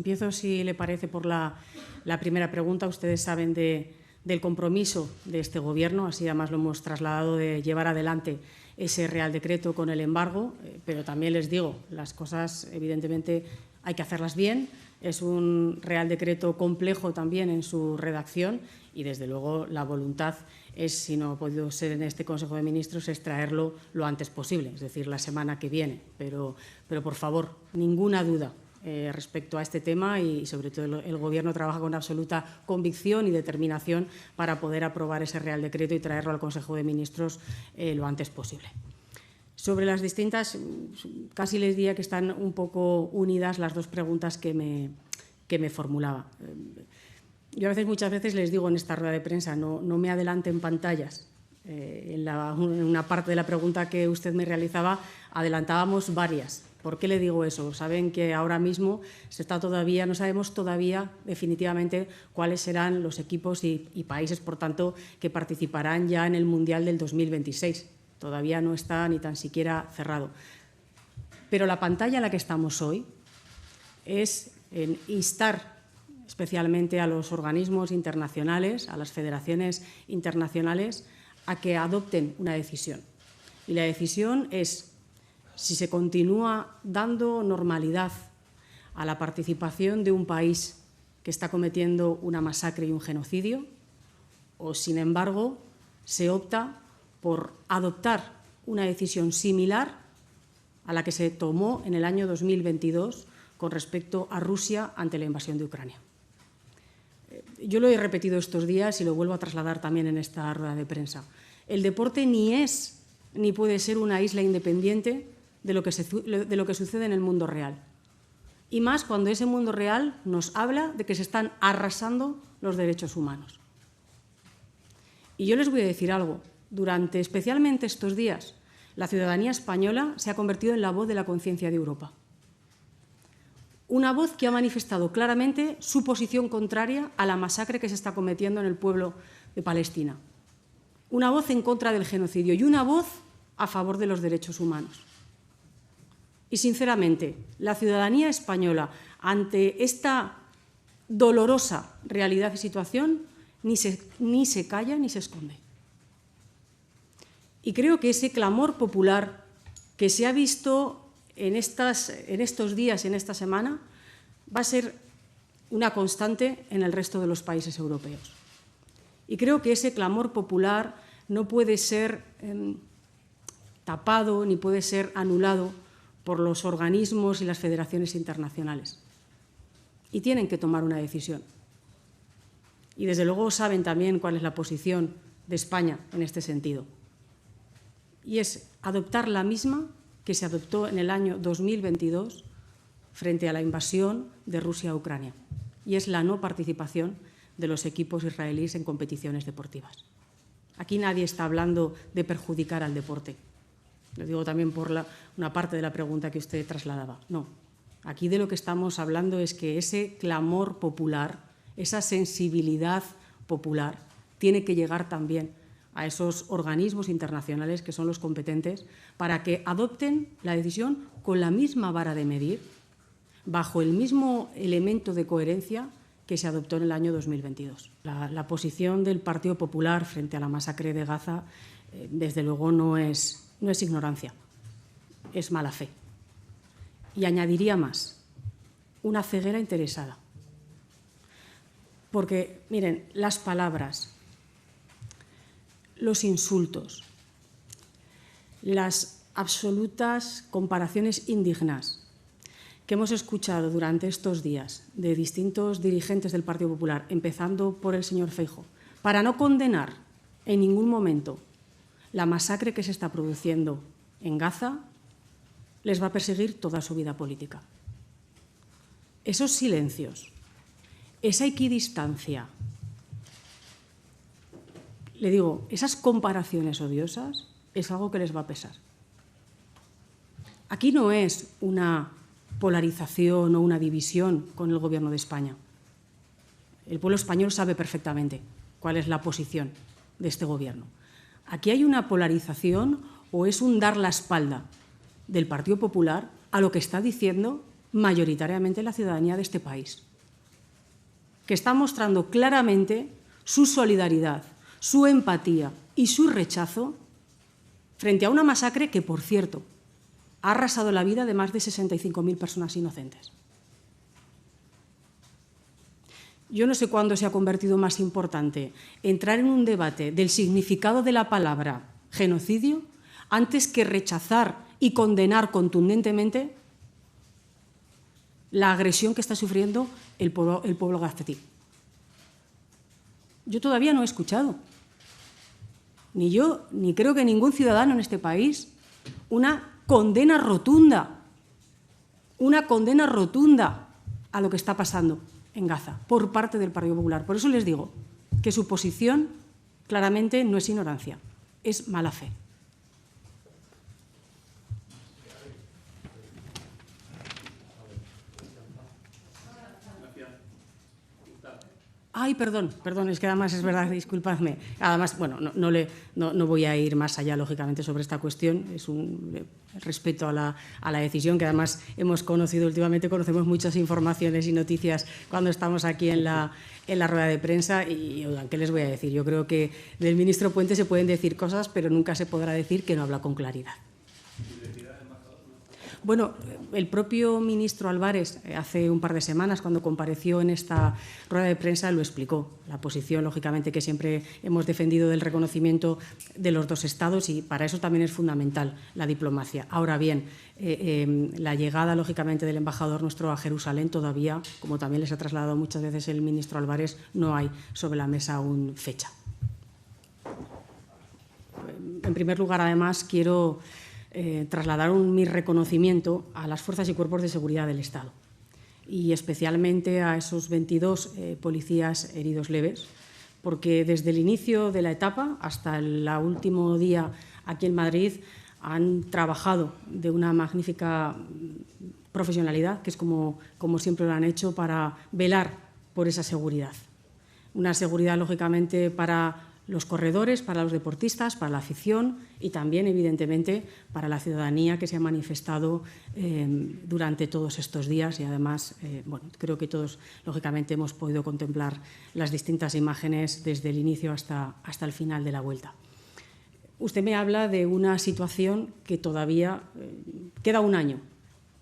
Empiezo, si le parece, por la primera pregunta. Ustedes saben del compromiso de este Gobierno, así además lo hemos trasladado, de llevar adelante ese Real Decreto con el embargo, pero también les digo, las cosas evidentemente hay que hacerlas bien. Es un Real Decreto complejo también en su redacción y, desde luego, la voluntad es, si no ha podido ser en este Consejo de Ministros, es traerlo lo antes posible, es decir, la semana que viene. Pero por favor, ninguna duda respecto a este tema, y sobre todo el Gobierno trabaja con absoluta convicción y determinación para poder aprobar ese Real Decreto y traerlo al Consejo de Ministros lo antes posible. Sobre las distintas, casi les diría que están un poco unidas las dos preguntas que me formulaba. Yo muchas veces les digo en esta rueda de prensa, no me adelanten pantallas. En una parte de la pregunta que usted me realizaba adelantábamos varias. ¿Por qué le digo eso? Saben que ahora mismo no sabemos todavía definitivamente cuáles serán los equipos y países, por tanto, que participarán ya en el Mundial del 2026. Todavía no está ni tan siquiera cerrado. Pero la pantalla en la que estamos hoy es en instar especialmente a los organismos internacionales, a las federaciones internacionales, a que adopten una decisión. Y la decisión es si se continúa dando normalidad a la participación de un país que está cometiendo una masacre y un genocidio, o, sin embargo, se opta por adoptar una decisión similar a la que se tomó en el año 2022 con respecto a Rusia ante la invasión de Ucrania. Yo lo he repetido estos días y lo vuelvo a trasladar también en esta rueda de prensa. El deporte ni es ni puede ser una isla independiente de lo que sucede en el mundo real. Y más cuando ese mundo real nos habla de que se están arrasando los derechos humanos. Y yo les voy a decir algo. Durante especialmente estos días, la ciudadanía española se ha convertido en la voz de la conciencia de Europa. Una voz que ha manifestado claramente su posición contraria a la masacre que se está cometiendo en el pueblo de Palestina. Una voz en contra del genocidio y una voz a favor de los derechos humanos. Y, sinceramente, la ciudadanía española, ante esta dolorosa realidad y situación, ni se calla ni se esconde. Y creo que ese clamor popular que se ha visto en estos días y en esta semana va a ser una constante en el resto de los países europeos. Y creo que ese clamor popular no puede ser tapado ni puede ser anulado por los organismos y las federaciones internacionales. Y tienen que tomar una decisión. Y, desde luego, saben también cuál es la posición de España en este sentido. Y es adoptar la misma que se adoptó en el año 2022 frente a la invasión de Rusia a Ucrania. Y es la no participación de los equipos israelíes en competiciones deportivas. Aquí nadie está hablando de perjudicar al deporte. Lo digo también por una parte de la pregunta que usted trasladaba. No, aquí de lo que estamos hablando es que ese clamor popular, esa sensibilidad popular, tiene que llegar también a esos organismos internacionales que son los competentes para que adopten la decisión con la misma vara de medir, bajo el mismo elemento de coherencia que se adoptó en el año 2022. La posición del Partido Popular frente a la masacre de Gaza, desde luego, no es ignorancia, es mala fe. Y añadiría más, una ceguera interesada. Porque, miren, las palabras, los insultos, las absolutas comparaciones indignas que hemos escuchado durante estos días de distintos dirigentes del Partido Popular, empezando por el señor Feijóo, para no condenar en ningún momento la masacre que se está produciendo en Gaza, les va a perseguir toda su vida política. Esos silencios, esa equidistancia, le digo, esas comparaciones odiosas es algo que les va a pesar. Aquí no es una polarización o una división con el Gobierno de España. El pueblo español sabe perfectamente cuál es la posición de este Gobierno. Aquí hay una polarización o es un dar la espalda del Partido Popular a lo que está diciendo mayoritariamente la ciudadanía de este país, que está mostrando claramente su solidaridad, su empatía y su rechazo frente a una masacre que, por cierto, ha arrasado la vida de más de 65.000 personas inocentes. Yo no sé cuándo se ha convertido más importante entrar en un debate del significado de la palabra genocidio antes que rechazar y condenar contundentemente la agresión que está sufriendo el pueblo gazetí. Yo todavía no he escuchado, ni yo, ni creo que ningún ciudadano en este país, una condena rotunda a lo que está pasando en Gaza por parte del Partido Popular. Por eso les digo que su posición claramente no es ignorancia, es mala fe. Ay, perdón, es que además es verdad, disculpadme. Además, bueno, no voy a ir más allá, lógicamente, sobre esta cuestión. Es un respeto a la decisión, que además hemos conocido últimamente, conocemos muchas informaciones y noticias cuando estamos aquí en la rueda de prensa. Y, oigan, ¿qué les voy a decir? Yo creo que del ministro Puente se pueden decir cosas, pero nunca se podrá decir que no habla con claridad. Bueno, el propio ministro Álvarez, hace un par de semanas, cuando compareció en esta rueda de prensa, lo explicó. La posición, lógicamente, que siempre hemos defendido del reconocimiento de los dos Estados, y para eso también es fundamental la diplomacia. Ahora bien, la llegada, lógicamente, del embajador nuestro a Jerusalén todavía, como también les ha trasladado muchas veces el ministro Álvarez, no hay sobre la mesa aún fecha. En primer lugar, además, quiero trasladar mi reconocimiento a las fuerzas y cuerpos de seguridad del Estado, y especialmente a esos 22 policías heridos leves, porque desde el inicio de la etapa hasta el último día aquí en Madrid han trabajado de una magnífica profesionalidad, que es como siempre lo han hecho, para velar por esa seguridad. Una seguridad, lógicamente, para los corredores, para los deportistas, para la afición y también, evidentemente, para la ciudadanía que se ha manifestado durante todos estos días. Y además, bueno, creo que todos, lógicamente, hemos podido contemplar las distintas imágenes desde el inicio hasta el final de la vuelta. Usted me habla de una situación que todavía queda un año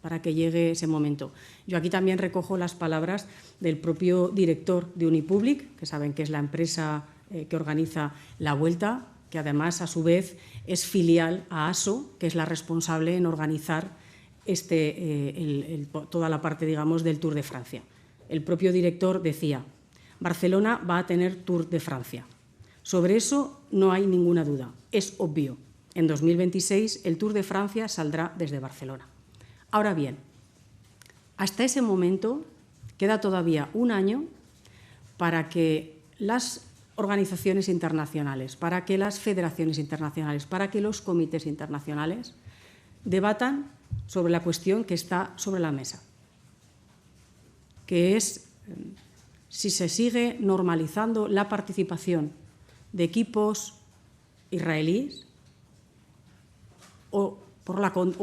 para que llegue ese momento. Yo aquí también recojo las palabras del propio director de Unipublic, que saben que es la empresa que organiza la Vuelta, que además, a su vez, es filial a ASO, que es la responsable en organizar toda la parte, digamos, del Tour de Francia. El propio director decía: Barcelona va a tener Tour de Francia. Sobre eso no hay ninguna duda, es obvio. En 2026 el Tour de Francia saldrá desde Barcelona. Ahora bien, hasta ese momento queda todavía un año para que las organizaciones internacionales, para que las federaciones internacionales, para que los comités internacionales debatan sobre la cuestión que está sobre la mesa, que es si se sigue normalizando la participación de equipos israelíes o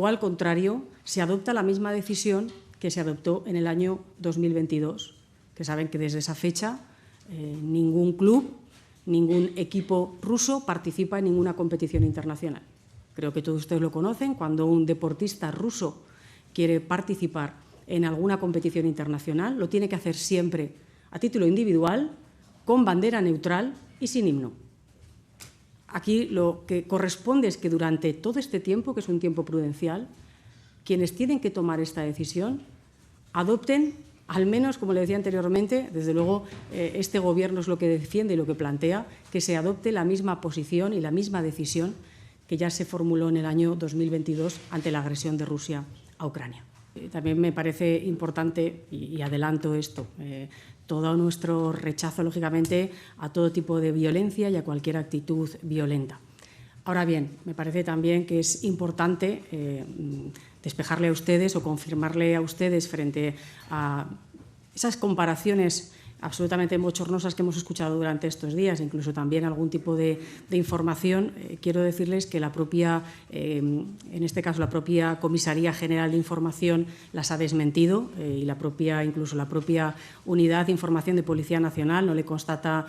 al contrario, se adopta la misma decisión que se adoptó en el año 2022, que saben que desde esa fecha ningún club, ningún equipo ruso participa en ninguna competición internacional. Creo que todos ustedes lo conocen. Cuando un deportista ruso quiere participar en alguna competición internacional, lo tiene que hacer siempre a título individual, con bandera neutral y sin himno. Aquí lo que corresponde es que durante todo este tiempo, que es un tiempo prudencial, quienes tienen que tomar esta decisión adopten, al menos, como le decía anteriormente, desde luego este Gobierno es lo que defiende y lo que plantea, que se adopte la misma posición y la misma decisión que ya se formuló en el año 2022 ante la agresión de Rusia a Ucrania. También me parece importante, y adelanto esto, todo nuestro rechazo, lógicamente, a todo tipo de violencia y a cualquier actitud violenta. Ahora bien, me parece también que es importante despejarle a ustedes o confirmarle a ustedes frente a esas comparaciones absolutamente bochornosas que hemos escuchado durante estos días, incluso también algún tipo de información, quiero decirles que la propia, en este caso la propia Comisaría General de Información las ha desmentido y incluso la propia Unidad de Información de Policía Nacional no le consta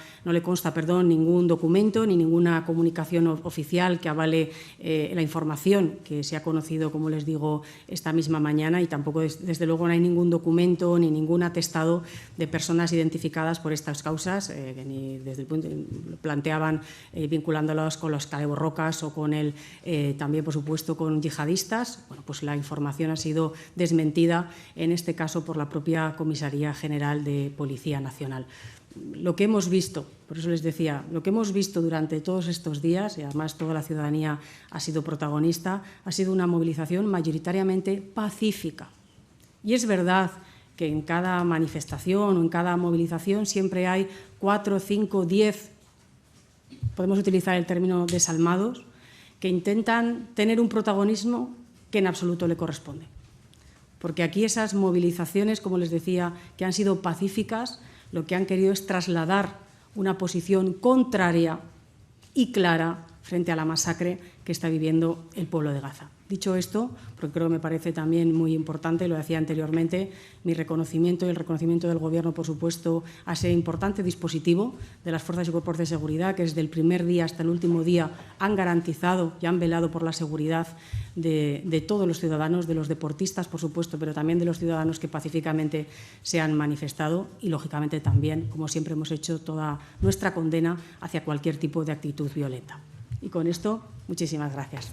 ningún documento ni ninguna comunicación oficial que avale la información que se ha conocido, como les digo, esta misma mañana, y tampoco, desde luego, no hay ningún documento ni ningún atestado de personas identificadas por estas causas, que ni desde el punto planteaban vinculándolas con los caleborrocas o con también, por supuesto, con yihadistas. Bueno, pues la información ha sido desmentida, en este caso, por la propia Comisaría General de Policía Nacional. Lo que hemos visto, por eso les decía, lo que hemos visto durante todos estos días, y además toda la ciudadanía ha sido protagonista, ha sido una movilización mayoritariamente pacífica. Y es verdad que en cada manifestación o en cada movilización siempre hay 4, 5, 10, podemos utilizar el término desalmados, que intentan tener un protagonismo que en absoluto le corresponde. Porque aquí esas movilizaciones, como les decía, que han sido pacíficas, lo que han querido es trasladar una posición contraria y clara frente a la masacre que está viviendo el pueblo de Gaza. Dicho esto, porque creo que me parece también muy importante, lo decía anteriormente, mi reconocimiento y el reconocimiento del Gobierno, por supuesto, a ese importante dispositivo de las fuerzas y cuerpos de seguridad que desde el primer día hasta el último día han garantizado y han velado por la seguridad de todos los ciudadanos, de los deportistas, por supuesto, pero también de los ciudadanos que pacíficamente se han manifestado y, lógicamente, también, como siempre hemos hecho, toda nuestra condena hacia cualquier tipo de actitud violenta. Y con esto, muchísimas gracias.